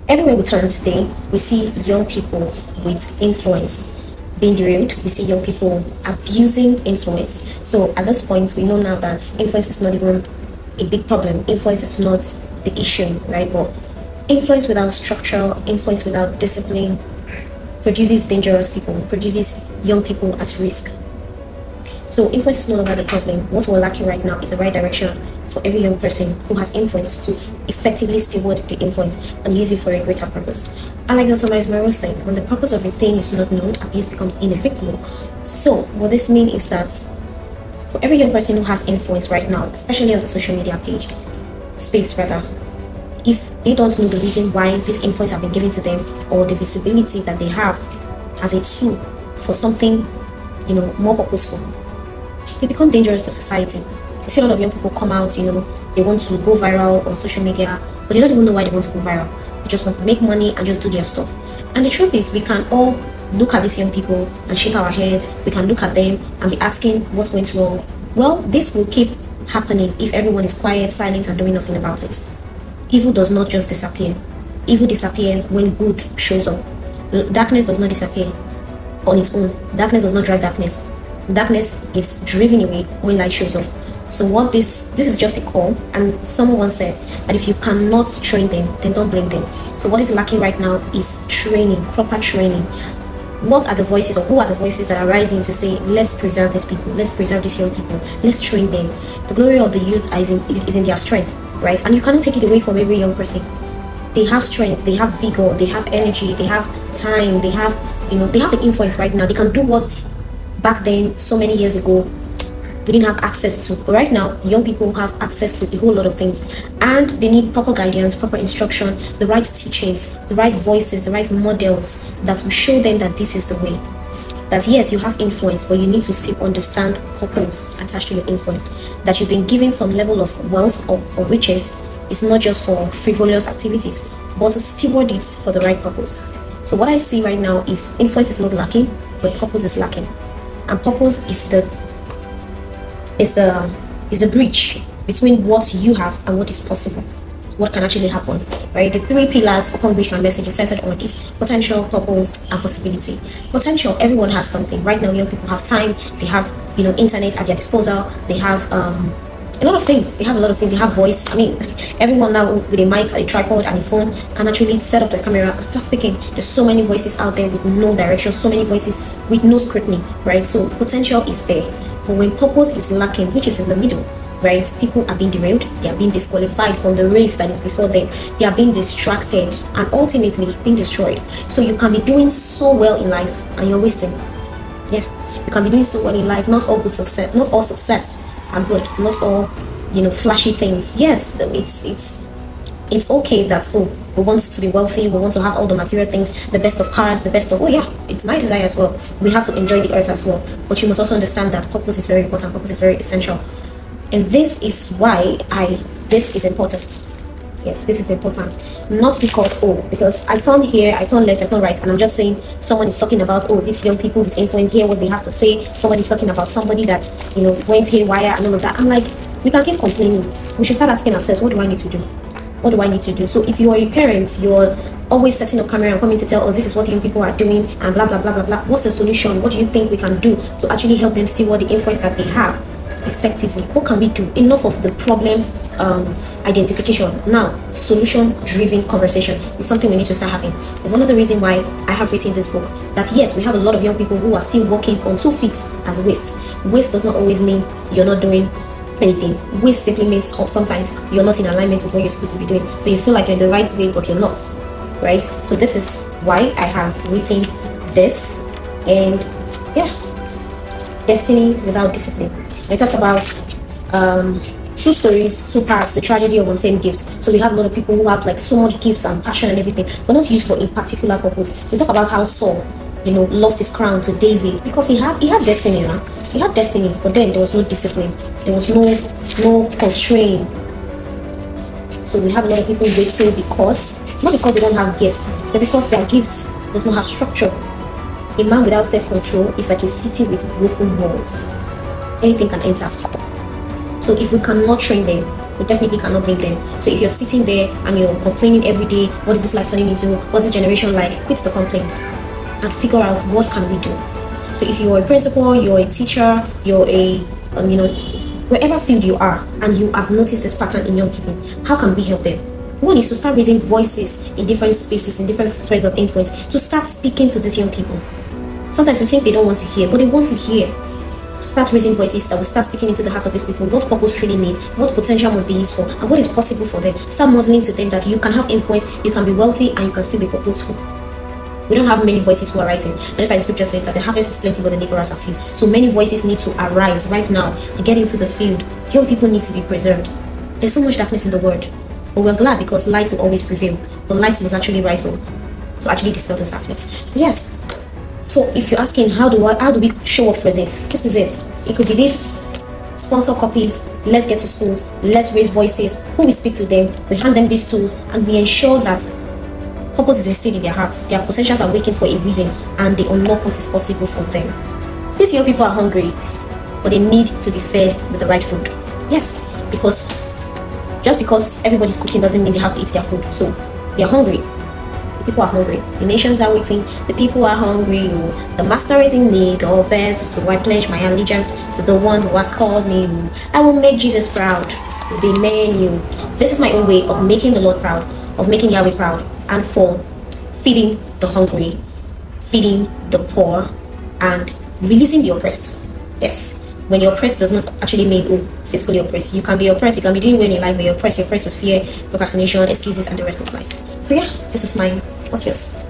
Everywhere we turn today, we see young people with influence being derailed. We see young people abusing influence. So at this point, we know now that influence is not even a big problem. Influence is not the issue, right? But influence without structure, influence without discipline produces dangerous people, produces young people at risk. So influence is no longer the problem. What we're lacking right now is the right direction for every young person who has influence to effectively steward the influence and use it for a greater purpose. And like Dr. Miles Monroe said, when the purpose of a thing is not known, abuse becomes inevitable. So what this means is that for every young person who has influence right now, especially on the social media space rather, if they don't know the reason why this influence have been given to them or the visibility that they have as a tool for something, more purposeful, they become dangerous to society. You see a lot of young people come out, they want to go viral on social media, but they don't even know why they want to go viral. They just want to make money and just do their stuff. And the truth is, we can all look at these young people and shake our heads. We can look at them and be asking what went wrong. Well, this will keep happening if everyone is quiet, silent, and doing nothing about it. Evil does not just disappear. Evil disappears when good shows up. Darkness does not disappear on its own. Darkness does not drive darkness. Darkness is driven away when light shows up. So what this is just a call, and someone once said that if you cannot train them, then don't blame them. So what is lacking right now is training, proper training. What are the voices, or who are the voices that are rising to say, let's preserve these people, let's preserve these young people, let's train them. The glory of the youth is in their strength, right? And you cannot take it away from every young person. They have strength, they have vigor, they have energy, they have time, they have the influence right now. They can do what back then, so many years ago, we didn't have access to. But right now, young people have access to a whole lot of things, and they need proper guidance, proper instruction, the right teachings, the right voices, the right models that will show them that this is the way. That yes, you have influence, but you need to still understand purpose attached to your influence. That you've been given some level of wealth or riches. It's not just for frivolous activities, but to steward it for the right purpose. So what I see right now is influence is not lacking, but purpose is lacking. And purpose is the bridge between what you have and what is possible, what can actually happen, right? The three pillars upon which my message is centered on is potential, purpose, and possibility. Potential, everyone has something. Right now, young people have time, they have, internet at their disposal, they have a lot of things. They have voice. I mean, everyone now with a mic, a tripod, and a phone can actually set up the camera and start speaking. There's so many voices out there with no direction, so many voices with no scrutiny, right? So potential is there. But when purpose is lacking, which is in the middle, right? People are being derailed, they are being disqualified from the race that is before them, they are being distracted and ultimately being destroyed. So you can be doing so well in life and you're wasting. Yeah, you can be doing so well in life. Not all good success, not all success are good, not all flashy things. Yes, it's okay that we want to be wealthy, we want to have all the material things, the best of cars, the best of it's my desire as well. We have to enjoy the earth as well, but you must also understand that purpose is very important, purpose is very essential. And this is why this is important. Yes, this is important. Not because I turn here, I turn left, I turn right, and I'm just saying someone is talking about these young people with influence, here what they have to say. Someone is talking about somebody that went haywire and all of that. I'm like, we can keep complaining. We should start asking ourselves, what do I need to do? What do I need to do? So if you are a parent, you're always setting up camera and coming to tell us this is what young people are doing and blah blah blah blah blah. What's the solution? What do you think we can do to actually help them steward the influence that they have effectively? What can we do? Enough of the problem identification. Now, solution-driven conversation is something we need to start having. It's one of the reasons why I have written this book. That yes, we have a lot of young people who are still working on 2 feet as waste. Waste does not always mean you're not doing anything. Waste simply means sometimes you're not in alignment with what you're supposed to be doing. So you feel like you're in the right way, but you're not. Right? So this is why I have written this. And yeah, destiny without discipline. I talked about 2 stories, 2 parts, the tragedy of untamed gifts. So we have a lot of people who have like so much gifts and passion and everything, but not used for a particular purpose. We talk about how Saul, lost his crown to David because he had destiny, huh? He had destiny, but then there was no discipline. There was no constraint. So we have a lot of people wasting not because they don't have gifts, but because their gifts does not have structure. A man without self-control is like a city with broken walls. Anything can enter. So if we cannot train them, we definitely cannot blame them. So if you're sitting there and you're complaining every day, what is this life turning into? What's this generation like? Quit the complaints and figure out what can we do. So if you're a principal, you're a teacher, you're a wherever field you are, and you have noticed this pattern in young people, how can we help them? One is to start raising voices in different spaces, in different spheres of influence, to start speaking to these young people. Sometimes we think they don't want to hear, but they want to hear. Start raising voices that will start speaking into the heart of these people. What purpose truly mean? What potential must be used for? And what is possible for them? Start modeling to them that you can have influence, you can be wealthy, and you can still be purposeful. We don't have many voices who are writing. And just like the scripture says that the harvest is plenty, but the laborers are few. So many voices need to arise right now and get into the field. Young people need to be preserved. There's so much darkness in the world. But we're glad because light will always prevail. But light must actually rise up to actually dispel this darkness. So yes. So if you're asking how do we show up for this? This is it. It could be this: sponsor copies, let's get to schools, let's raise voices, who we speak to them, we hand them these tools, and we ensure that purpose is instilled in their hearts, their potentials are waking for a reason, and they unlock what is possible for them. These young people are hungry, but they need to be fed with the right food. Yes, because just because everybody's cooking doesn't mean they have to eat their food. So they're hungry. The people are hungry. The nations are waiting. The people are hungry. The master is in need of us. So I pledge my allegiance to the one who has called me. I will make Jesus proud. Be menu. This is my own way of making the Lord proud, of making Yahweh proud, and for feeding the hungry, feeding the poor, and releasing the oppressed. Yes. When you're oppressed does not actually mean physically oppressed. You can be oppressed, you can be doing well in life, but you're oppressed with fear, procrastination, excuses, and the rest of life. So yeah, this is mine. What's yours?